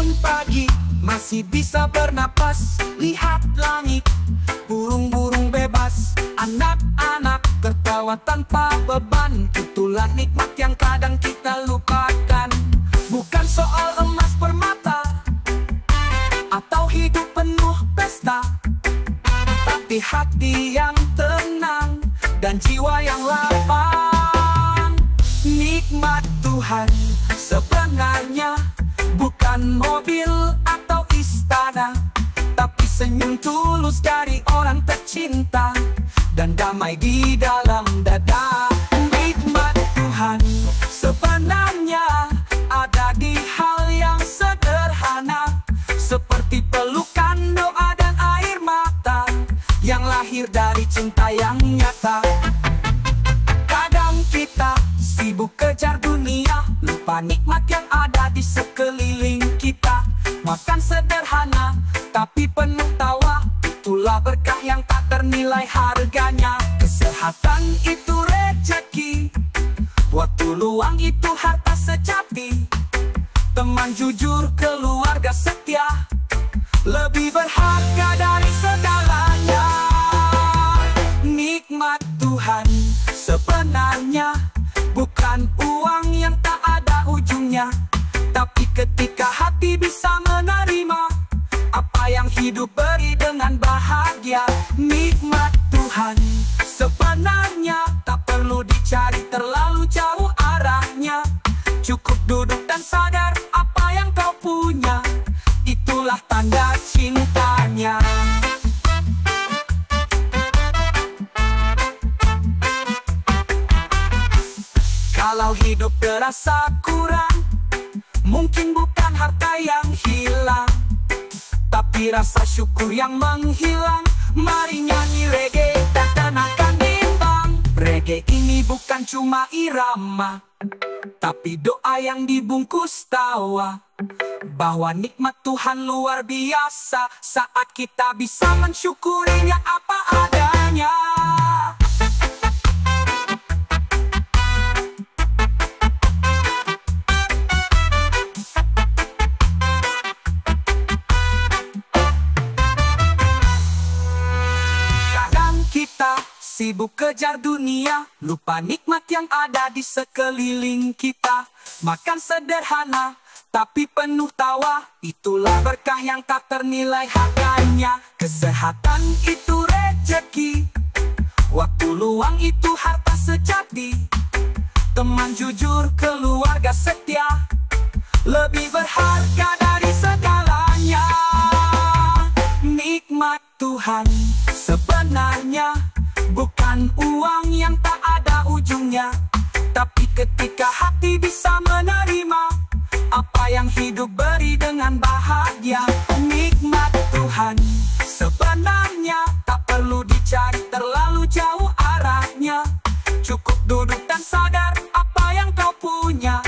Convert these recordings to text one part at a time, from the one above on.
bangun pagi, masih bisa bernapas. Lihat langit, burung-burung bebas. Anak-anak tertawa tanpa beban. Itulah nikmat yang kadang kita lupakan. Bukan soal emas permata atau hidup penuh pesta, tapi hati yang tenang dan jiwa yang lapang. Nikmat Tuhan sebenarnya bukan mobil atau istana, tapi senyum tulus dari orang tercinta dan damai di dalam dada. Nikmat Tuhan sebenarnya ada di hal yang sederhana, seperti pelukan, doa, dan air mata yang lahir dari cinta yang nyata. Kadang kita sibuk kejar dunia, lupa nikmat yang ada di sekeliling kita. Makan sederhana, tapi penuh tawa, itulah berkah yang tak ternilai harganya. Kesehatan itu rezeki, waktu luang itu harta sejati. Teman jujur, keluarga setia, lebih berharga dari segalanya. Nikmat Tuhan sebenarnya bukan uang yang tak ada ujungnya, tapi ketika hati bisa menerima apa yang hidup beri dengan bahagia. Nikmat Tuhan sebenarnya tak perlu dicari terlalu jauh arahnya. Cukup duduk dan sadar apa yang kau punya, itulah tanda cintanya. Kalau hidup terasa kurang, mungkin bukan harta yang hilang, tapi rasa syukur yang menghilang. Mari nyanyi reggae dan tenangkan bimbang. Reggae ini bukan cuma irama, tapi doa yang dibungkus tawa, bahwa nikmat Tuhan luar biasa saat kita bisa mensyukurinya apa adanya. Sibuk kejar dunia, lupa nikmat yang ada di sekeliling kita. Makan sederhana, tapi penuh tawa, itulah berkah yang tak ternilai harganya. Kesehatan itu rezeki, waktu luang itu harta sejati. Teman jujur, keluarga setia, lebih berharga dari segalanya. Nikmat Tuhan sebenarnya bukan uang yang tak ada ujungnya, tapi ketika hati bisa menerima apa yang hidup beri dengan bahagia. Nikmat Tuhan sebenarnya tak perlu dicari terlalu jauh arahnya. Cukup duduk dan sadar apa yang kau punya,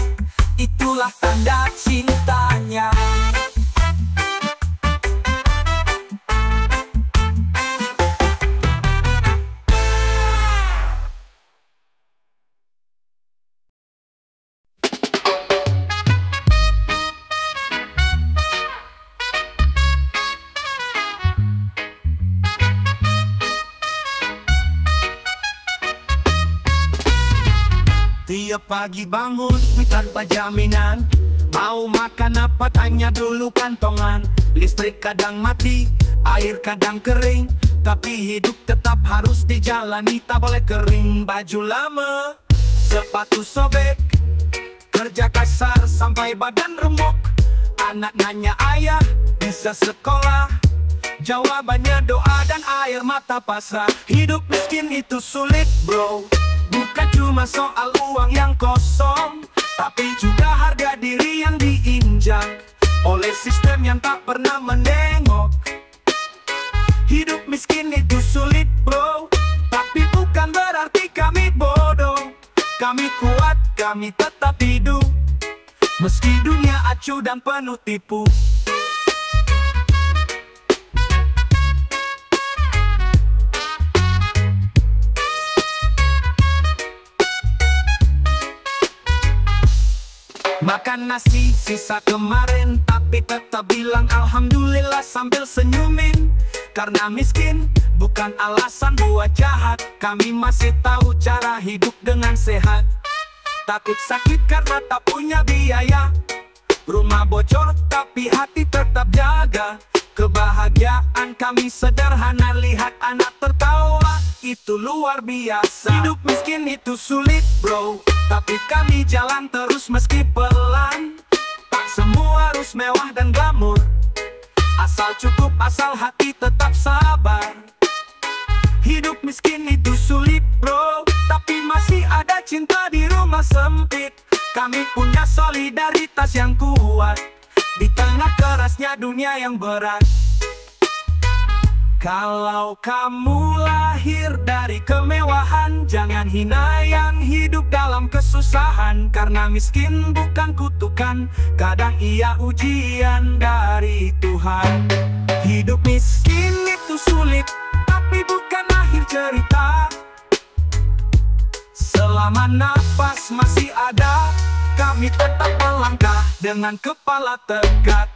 itulah tanda cintanya. Tiap pagi bangun tanpa jaminan, mau makan apa tanya dulu kantongan. Listrik kadang mati, air kadang kering, tapi hidup tetap harus dijalani, tak boleh kering. Baju lama, sepatu sobek, kerja kasar sampai badan remuk. Anak nanya ayah, bisa sekolah? Jawabannya doa dan air mata pasrah. Hidup miskin itu sulit bro, bukan cuma soal uang yang kosong, tapi juga harga diri yang diinjak oleh sistem yang tak pernah menengok. Hidup miskin itu sulit bro, tapi bukan berarti kami bodoh. Kami kuat, kami tetap hidup, meski dunia acuh dan penuh tipu. Makan nasi sisa kemarin, tapi tetap bilang alhamdulillah sambil senyumin. Karena miskin bukan alasan buat jahat, kami masih tahu cara hidup dengan sehat. Takut sakit karena tak punya biaya, rumah bocor tapi hati tetap jaga. Kebahagiaan kami sederhana, lihat anak tertawa, itu luar biasa. Hidup miskin itu sulit bro, tapi kami jalan terus meski pelan. Tak semua harus mewah dan glamor, asal cukup, asal hati tetap sabar. Hidup miskin itu sulit bro, tapi masih ada cinta di rumah sempit. Kami punya solidaritas yang kuat di tengah kerasnya dunia yang berat. Kalau kamu lahir dari kemewahan, jangan hina yang hidup dalam kesusahan. Karena miskin bukan kutukan, kadang ia ujian dari Tuhan. Hidup miskin itu sulit, tapi bukan akhir cerita. Selama nafas masih ada, kami tetap melangkah dengan kepala tegak.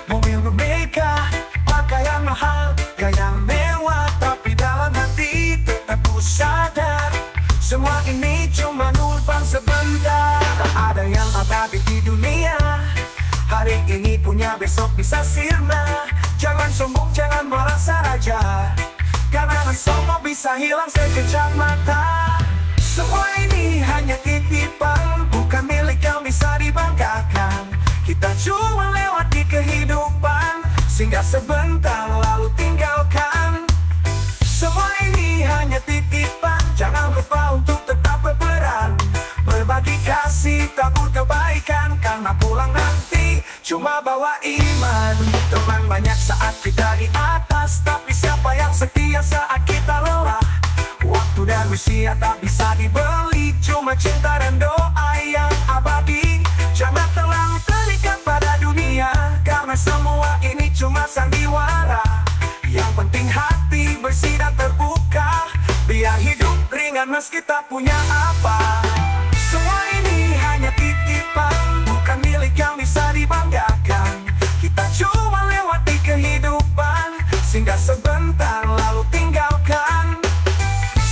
Mobil berbeka, pakaian mahal, gaya mewah, tapi dalam hati tetap ku sadar semua ini cuma numpang sebentar. Tak ada yang abadi di dunia, hari ini punya besok bisa sirna. Jangan sombong, jangan merasa raja, karena sombong bisa hilang sekejap mata. Semua ini hanya titipan, bukan milik yang bisa dibanggakan. Kita cuma lewati kehidupan, singgah sebentar lalu tinggalkan. Semua ini hanya titipan, jangan lupa untuk tetap berperan, berbagi kasih, tabur kebaikan. Karena pulang nanti cuma bawa iman. Teman banyak saat kita di atas, tapi siapa yang setia saat kita lelah? Waktu dan usia tak bisa dibeli, cuma cinta dan doa yang abadi. Jangan terlalu terikat pada dunia, karena semua ini cuma sandiwara. Yang penting hati bersih dan terbuka, biar hidup ringan meski tak punya apa. Semua ini hanya titipan, bukan milik yang bisa dibanggakan. Kita cuma lewati kehidupan, singgah sebentar lalu tinggalkan.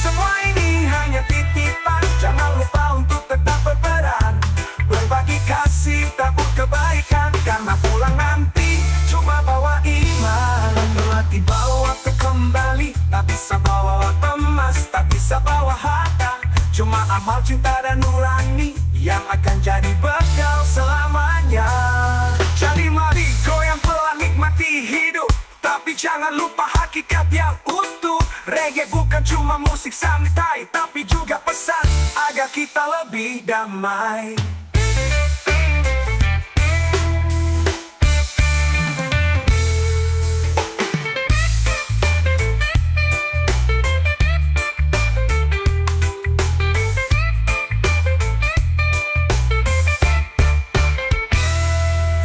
Semua ini hanya titipan, jangan lupa untuk tetap berperan, berbagi kasih, tabur kebaikan. Karena pulang nanti cuma bawa iman. Berlatih bawa waktu kembali, tak bisa bawa emas, tak bisa bawa harta. Cuma amal, cinta dan nurani yang akan jadi bekal selamanya. Jadi mari goyang pelan nikmati hidup, tapi jangan lupa hakikat yang utuh. Reggae bukan cuma musik santai, tapi juga pesan agar kita lebih damai.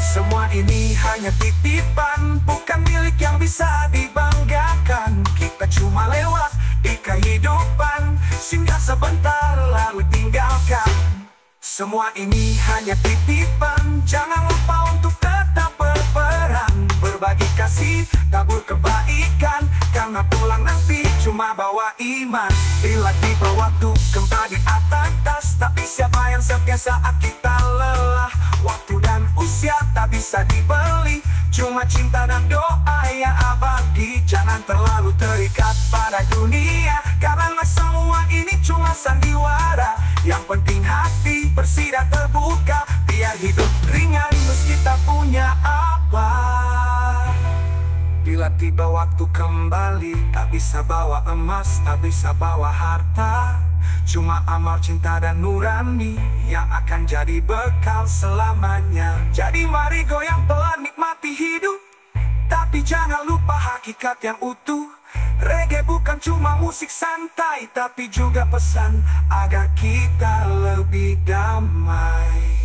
Semua ini hanya titipan, bukan milik yang bisa dibanggakan. Kita cuma lewat di kehidupan, singgah sebentar lalu tinggalkan. Semua ini hanya titipan, jangan lupa untuk tetap berperan, berbagi kasih, tabur kebaikan. Karena pulang nanti cuma bawa jiwa iman. Bila tiba waktu kembali atas, tapi siapa yang setia saat kita lelah? Waktu dan usia tak bisa dibeli, cuma cinta dan doa yang abadi. Jangan terlalu terikat pada dunia, karena semua ini cuma sandiwara. Yang penting hati bersih dan terbuka, biar hidup ringan meski tak punya apa. Bila tiba waktu kembali, tak bisa bawa emas, tak bisa bawa harta, cuma amal cinta dan nurani yang akan jadi bekal selamanya. Jadi mari goyang pelan nikmati hidup, tapi jangan lupa hakikat yang utuh. Reggae bukan cuma musik santai, tapi juga pesan agar kita lebih damai.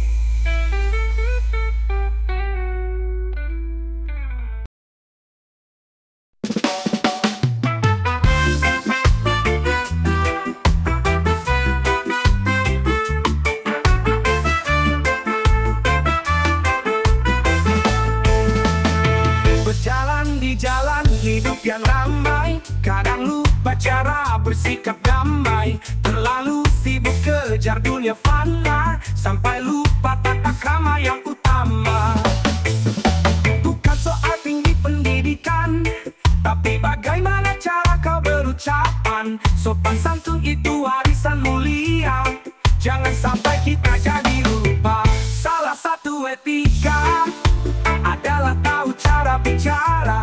Di jalan hidup yang ramai, kadang lupa cara bersikap damai. Terlalu sibuk kejar dunia fana, sampai lupa tata krama yang utama. Bukan soal tinggi pendidikan, tapi bagaimana cara kau berucapan. Sopan santun itu warisan mulia, jangan sampai kita jadi lupa. Salah satu etika adalah tahu cara bicara.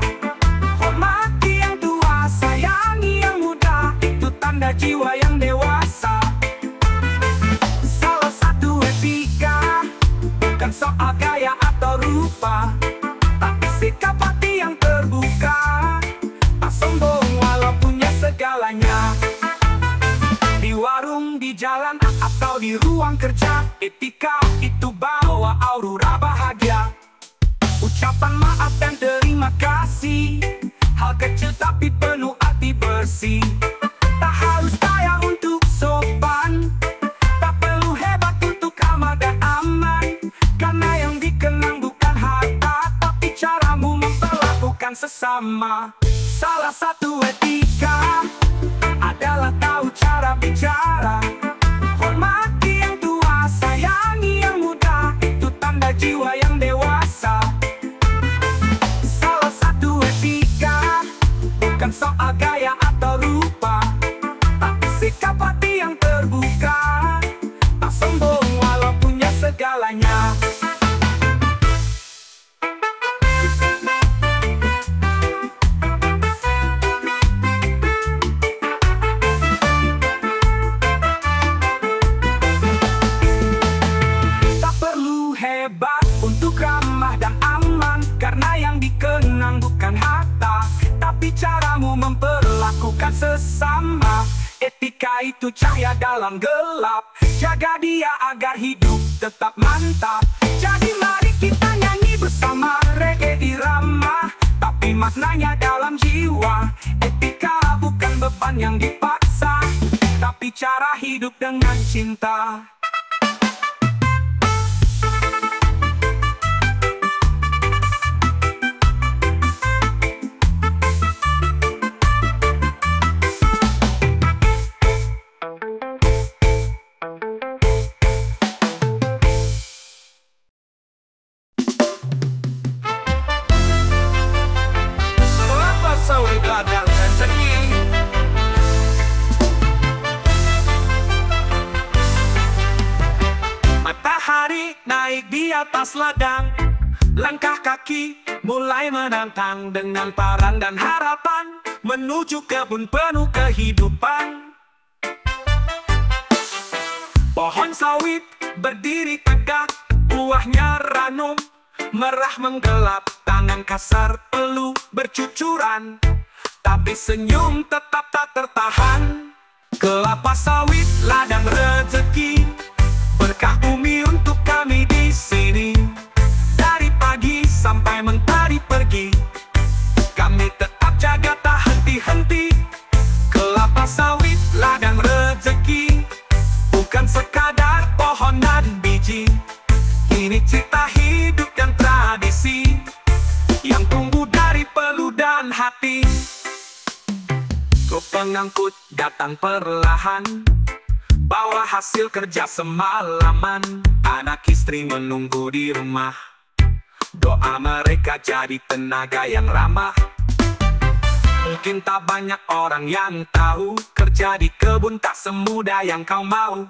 Hormati yang tua, sayangi yang muda, itu tanda jiwa yang dewasa. Salah satu etika bukan soal gaya atau rupa, tapi sikap hati yang terbuka. Tak sombong walau punya segalanya. Di warung, di jalan, atau di ruang kerja, etika itu bawa aura bahagia. Ucapan maaf dan terima kasih, hal kecil tapi penuh arti bersih. Tak harus kaya untuk sopan, tak perlu hebat untuk amal dan aman. Karena yang dikenang bukan harta, tapi caramu memperlakukan sesama. Salah satu etika adalah tahu cara bicara. Hormati yang tua, sayangi yang muda, itu tanda jiwa yang dewasa. Bukan soal gaya atau rupa, tapi sikap hati yang terbuka. Tak sombong walau punya segalanya. Tak perlu hebat untuk ramah dan aman, karena yang dikenang bukan harta, tapi caramu memperlakukan sesama. Etika itu cahaya dalam gelap, jaga dia agar hidup tetap mantap. Jadi mari kita nyanyi bersama reggae irama, tapi maknanya dalam jiwa. Etika bukan beban yang dipaksa, tapi cara hidup dengan cinta. Matahari naik di atas ladang, langkah kaki mulai menantang. Dengan paran dan harapan menuju kebun penuh kehidupan. Pohon sawit berdiri tegak, buahnya ranum, merah menggelap. Tangan kasar peluh bercucuran, tapi senyum tetap tak tertahan. Kelapa sawit ladang rezeki, berkah bumi untuk kami di sini. Dari pagi sampai mentari pergi, kami tetap jaga tak henti-henti. Kelapa sawit ladang rezeki, bukan sekadar pohon dan biji. Ini cerita hidup dan tradisi yang tumbuh dari peluh dan hati. Kau pengangkut datang perlahan, bawa hasil kerja semalaman. Anak istri menunggu di rumah, doa mereka jadi tenaga yang ramah. Mungkin tak banyak orang yang tahu, kerja di kebun tak semudah yang kau mau.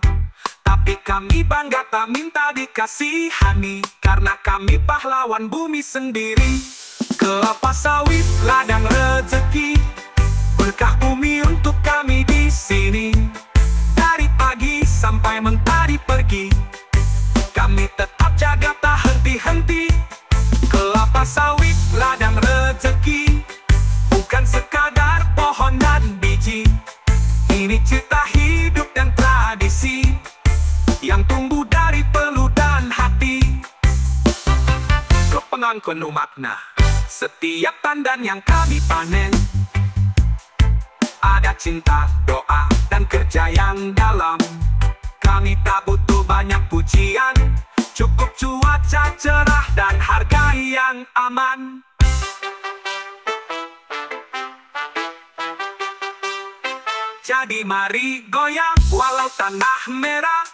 Tapi kami bangga tak minta dikasihani, karena kami pahlawan bumi sendiri. Kelapa sawit ladang rezeki, berkah bumi untuk kami di sini. Dari pagi sampai mentari pergi, kami tetap jaga tak henti-henti. Kelapa sawit ladang rezeki, bukan sekadar pohon dan biji. Ini cerita hidup dan tradisi yang tumbuh dari peluh dan hati. Kepengang penuh makna setiap tandan yang kami panen. Ada cinta, doa, dan kerja yang dalam. Kami tak butuh banyak pujian, cukup cuaca cerah dan harga yang aman. Jadi mari goyang walau tanah merah,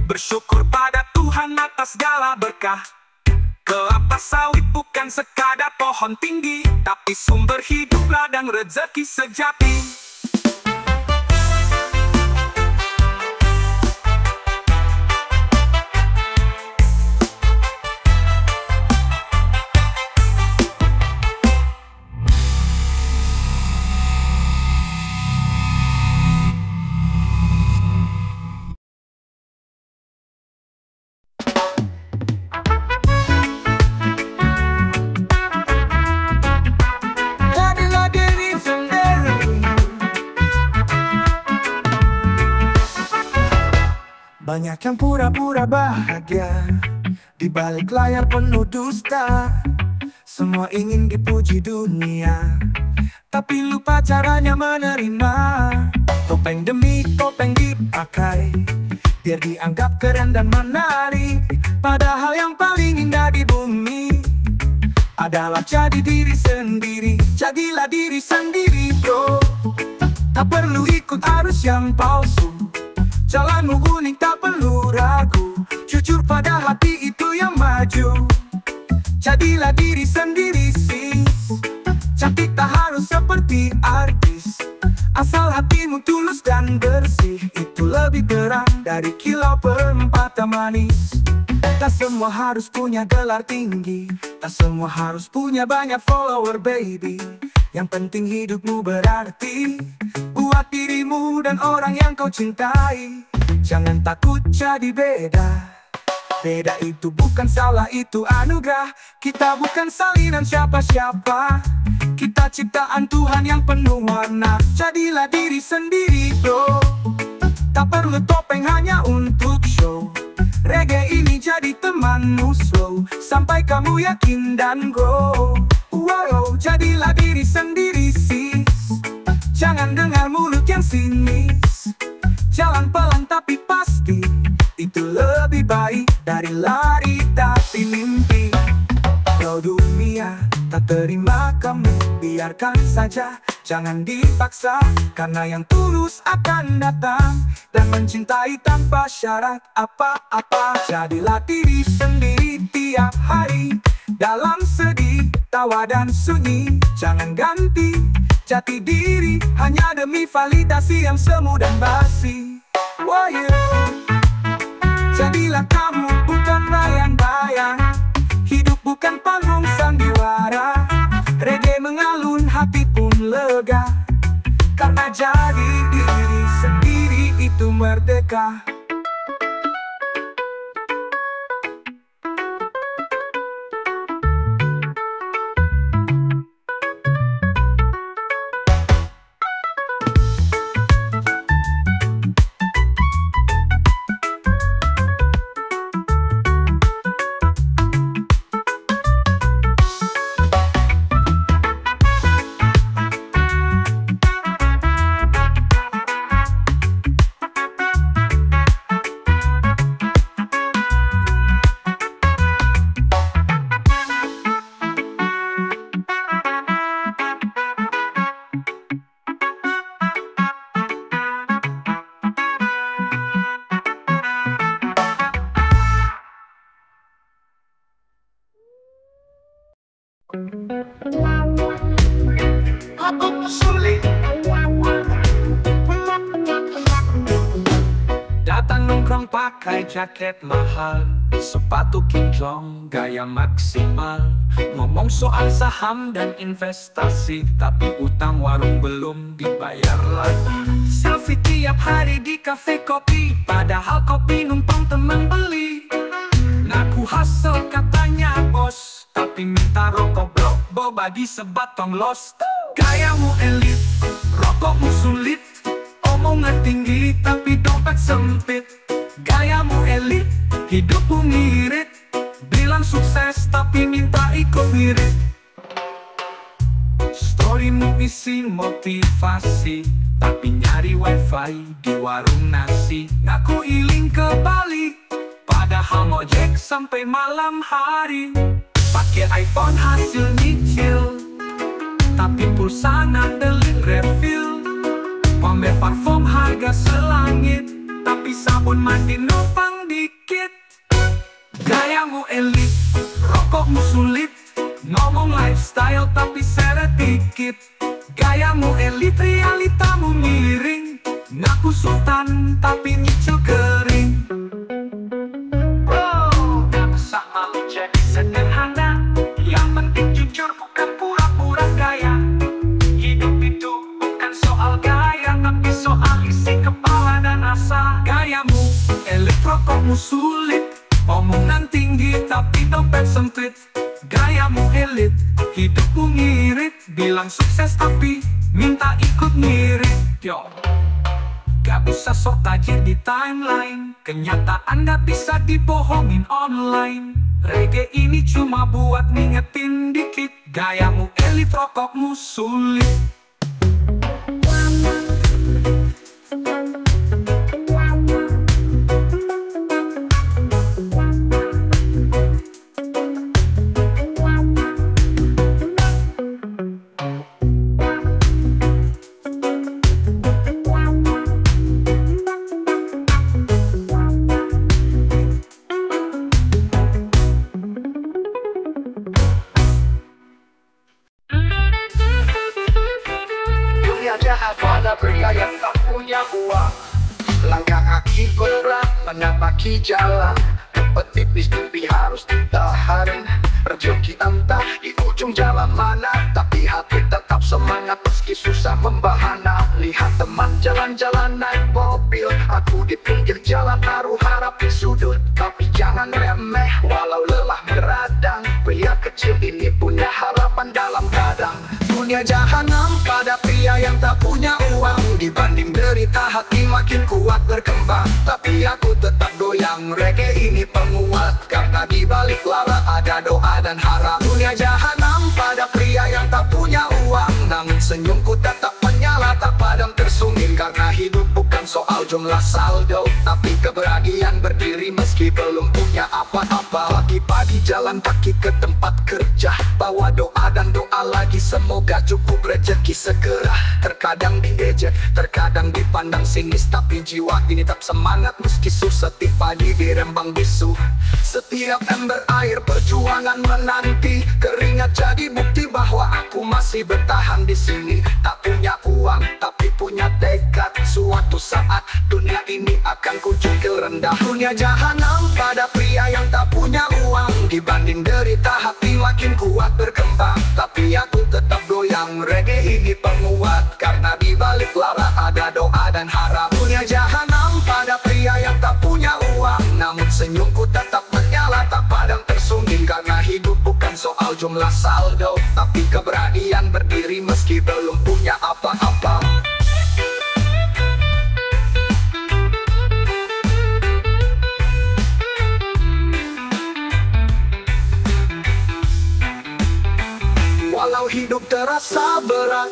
bersyukur pada Tuhan atas segala berkah. Kelapa sawit bukan sekadar pohon tinggi, tapi sumber hidup ladang rezeki sejati. Banyak yang pura-pura bahagia, di balik layar penuh dusta. Semua ingin dipuji dunia, tapi lupa caranya menerima. Topeng demi topeng dipakai, biar dianggap keren dan menarik. Padahal yang paling indah di bumi adalah jadi diri sendiri. Jadilah diri sendiri bro, tak perlu ikut arus yang palsu. Jalanmu unik tak perlu ragu, jujur pada hati itu yang maju. Jadilah diri sendiri sis, cantik tak harus seperti artis. Asal hatimu tulus dan bersih, itu lebih terang dari kilau perempatan manis. Tak semua harus punya gelar tinggi, tak semua harus punya banyak follower baby. Yang penting hidupmu berarti buat dirimu dan orang yang kau cintai. Jangan takut jadi beda, beda itu bukan salah, itu anugerah. Kita bukan salinan siapa-siapa, kita ciptaan Tuhan yang penuh warna. Jadilah diri sendiri bro, tak perlu topeng hanya untuk show. Reggae ini jadi temanmu slow, sampai kamu yakin dan grow. Wow, jadilah diri sendiri sis, jangan dengar mulut yang sinis. Jalan pelan tapi pasti, itu lebih baik dari lari tapi mimpi. Kalau dunia tak terima kamu, biarkan saja, jangan dipaksa. Karena yang tulus akan datang dan mencintai tanpa syarat apa-apa. Jadilah diri sendiri tiap hari, dalam sedih, tawa dan sunyi. Jangan ganti jati diri hanya demi validasi yang semu dan basi. Wah, jadilah kamu, bukan bayang-bayang. Hidup bukan panggung sandiwara. Reggae mengalun, hati pun lega, karena jadi diri sendiri itu merdeka. Sulit. Datang nongkrong pakai jaket mahal, sepatu kinclong, gaya maksimal. Ngomong soal saham dan investasi, tapi utang warung belum dibayar lagi. Selfie tiap hari di kafe kopi, padahal kopi numpang teman beli. Ngaku hasil katanya bos, tapi minta rokok blok boba di sebatong los. Gayamu elit, rokokmu sulit, omongan tinggi tapi dompet sempit. Gayamu elit, hidupmu ngirit, bilang sukses tapi minta ikut ngirit. Storymu isi motivasi, tapi nyari wifi di warung nasi. Ngaku iling ke Bali, padahal ngojek sampai malam hari. Pakai iPhone hasil nyicil, tapi pulsa ngandelin refill. Pamer parfum harga selangit, tapi sabun mandi numpang dikit. Gayamu elit, rokokmu sulit, ngomong lifestyle tapi seret dikit. Gayamu elit, realitamu miring, ngaku sultan tapi nyicil kering. Bro, gak usah malu jadi sederhana, yang penting jujur bukan pura-pura gaya. Hidup itu bukan soal gaya, tapi soal isi kepala dan asa. Gayamu elit, rokokmu sulit, omongan tinggi tapi dompet sempit. Gayamu elit, hidupmu ngirit, bilang sukses tapi minta ikut ngirit. Yo, gak bisa sok tajir di timeline, kenyataan gak bisa dibohongin online. Reggae ini cuma buat ngingetin dikit, gayamu elit, rokokmu sulit. Jahat pada pria yang tak punya uang, langkah kaki berat menapaki jalan. Tempat tipis tapi harus ditahan, rezeki entah di ujung jalan mana, tapi hati tetap semangat meski susah membahana. Lihat teman jalan-jalan naik mobil, aku di pinggir jalan taruh harap di sudut. Tapi jangan remeh walau lelah meradang, pria kecil ini punya harapan dalam kadang. Dunia jahanam pada pria yang tak punya uang, dibanding derita hati makin kuat berkembang. Tapi aku tetap goyang, reggae ini penguat, karena di balik lara ada doa dan harap. Dunia jahanam pada pria yang tak punya uang, namun senyumku tetap menyala tak padam tersungil. Karena hidup bukan soal jumlah saldo, tapi keberanian berdiri meski belum punya apa-apa. Pagi-pagi jalan kaki ke tempat kerja, bawa doa dan doa lagi semoga cukup rezeki segera. Terkadang diejek, terkadang dipandang sinis, tapi jiwa ini tetap semangat meski susah tiba di rembang bisu. Setiap ember air perjuangan menanti, keringat jadi bukti bahwa aku masih bertahan di sini. Tak punya uang tapi punya tekad, suatu saat dunia ini akan kujungkil rendah. Dunia jahanam pada pria yang tak punya uang, dibanding derita hati makin kuat berkembang. Tapi aku tetap goyang, reggae ini penguat, karena di balik lara ada doa dan harap. Dunia jahanam pada pria yang tak punya uang, namun senyumku tetap menyala tak padam tersungil. Karena hidup bukan soal jumlah saldo, tapi keberanian berdiri meski belum punya apa-apa. Walau hidup terasa berat,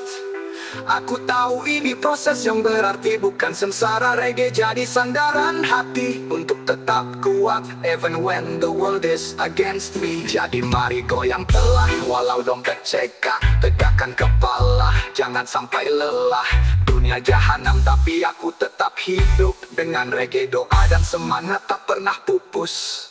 aku tahu ini proses yang berarti, bukan sengsara. Reggae jadi sandaran hati untuk tetap kuat, even when the world is against me. Jadi mari goyang telah, walau dompet cekak, tegakkan kepala, jangan sampai lelah. Dunia jahanam tapi aku tetap hidup, dengan reggae doa dan semangat tak pernah pupus.